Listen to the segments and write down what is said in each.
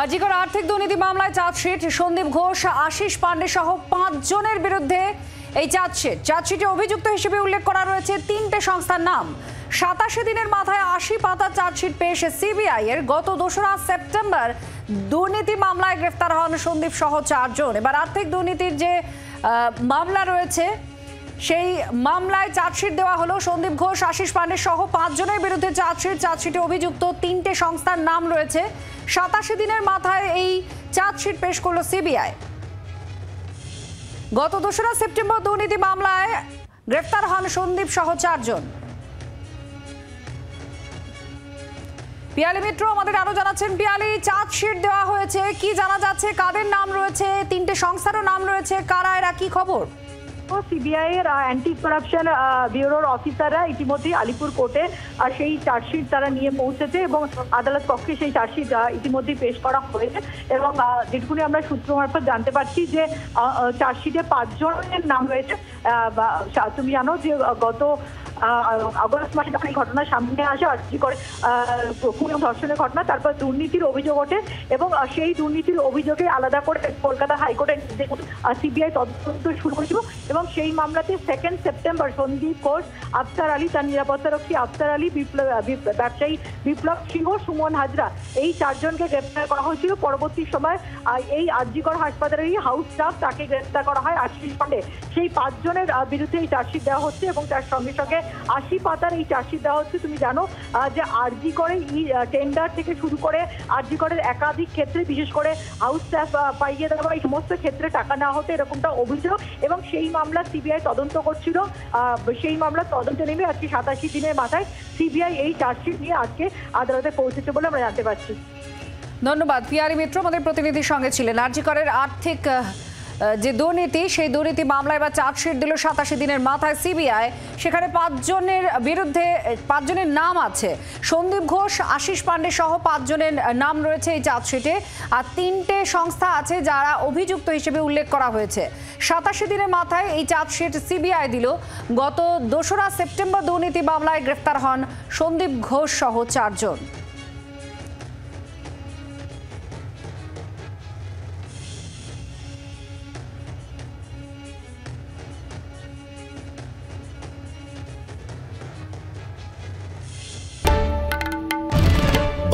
আজিকর আর্থিক দুর্নীতি মামলায় চার্জশিট সন্দীপ ঘোষ, আশিস পান্ডে সহ 5 জনের বিরুদ্ধে এই চার্জশিটে অভিযুক্ত হিসেবে উল্লেখ করা রয়েছে 3টে সংস্থার নাম। 87 দিনের মাথায় 80 পাতা চার্জশিট পেশ সিবিআই এর। গত 2রা সেপ্টেম্বর দুর্নীতি মামলায় গ্রেফতার হন সন্দীপ সহ 4 জন। এবার আর্থিক দুর্নীতির যে মামলা রয়েছে সেই মামলায় চার্জশিট দেওয়া হলো সন্দীপ ঘোষ, আশিস পান্ডে সহ 5 জনের বিরুদ্ধে চার্জশিটে অভিযুক্ত 3টে সংস্থার নাম রয়েছে। 87 দিনের মাথায় এই চার্জশিট পেশ করলো সিবিআই। গত 2রা সেপ্টেম্বর দুর্নীতি মামলায় গ্রেফতার হন সন্দীপ সহ 4 জন। পিয়ালি মিত্র আমাদের আরো জানাচ্ছেন। পিয়ালি, চার্জশিট দেওয়া হয়েছে, কি জানা যাচ্ছে, কাদের নাম রয়েছে? 3টে সংস্থারও নাম রয়েছে, কারা এরা, কি খবর? সিবিআই এর অ্যান্টি করাপশন ব্যুরোর অফিসাররা ইতিমধ্যে আলিপুর কোর্টে সেই চার্জশিট তারা নিয়ে পৌঁছেছে এবং আদালত কক্ষে সেই চার্জশিট ইতিমধ্যে পেশ করা হয়েছে। এবং যেটুকুনি আমরা সূত্র মারফত জানতে পারছি যে চার্জশিটে 5 জনের নাম রয়েছে। তুমি জানো যে গত আগস্ট মাসে যখন এই ঘটনা সামনে আসে, আর্জি করে খুন ধর্ষণের ঘটনা, তারপর দুর্নীতির অভিযোগ ওঠে এবং সেই দুর্নীতির অভিযোগে আলাদা করে কলকাতা হাইকোর্টের সিবিআই তদন্ত শুরু করেছিল। এবং সেই মামলাতে 2 সেপ্টেম্বর সন্দীপ ঘোষ, আফসার আলী, তার নিরাপত্তারক্ষী আফসার আলী, ব্যবসায়ী বিপ্লব সিংহ, সুমন হাজরা, এই 4 জনকে গ্রেপ্তার করা হয়েছিল। পরবর্তী সময় এই আরজিকর হাসপাতালেরই হাউস স্টাফ, তাকে গ্রেপ্তার করা হয় আশিস পান্ডে। সেই 5 জনের বিরুদ্ধে এই চার্জশিট দেওয়া হচ্ছে এবং তার সঙ্গে সঙ্গে 80 পাতার এই চার্জশিট দেওয়া হচ্ছে। তুমি জানো যে আরজি করে টেন্ডার থেকে শুরু করে আরজি করের একাধিক ক্ষেত্রে, বিশেষ করে হাউস স্টাফ পাইয়ে দেওয়া, এই সমস্ত ক্ষেত্রে টাকা নেওয়া হতো, এরকমটা অভিযোগ। এবং সেই মামলা সিবিআই তদন্ত করছিল। সেই মামলা তদন্তে নেমে আজকে 87 দিনের মাথায় সিবিআই এই চার্জশিট নিয়ে আজকে আদালতে পৌঁছেছে বলে আমরা জানতে পারছি। ধন্যবাদ পিয়ালি মিত্র, আমাদের প্রতিনিধির সঙ্গে ছিলেন। আরজি করের আর্থিক যে দুর্নীতি, সেই দুর্নীতি মামলায় বা চার্জশিট দিল 87 দিনের মাথায় সিবিআই। সেখানে 5 জনের বিরুদ্ধে 5 জনের নাম আছে। সন্দীপ ঘোষ, আশিস পান্ডে সহ 5 জনের নাম রয়েছে এই চার্জশিটে। আর 3টে সংস্থা আছে যারা অভিযুক্ত হিসেবে উল্লেখ করা হয়েছে। 87 দিনের মাথায় এই চার্জশিট সিবিআই দিল। গত 2রা সেপ্টেম্বর দুর্নীতি মামলায় গ্রেফতার হন সন্দীপ ঘোষ সহ 4 জন।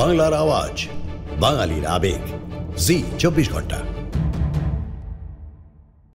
বাংলার আওয়াজ, বাঙালির আবেগ, জি 24 ঘন্টা।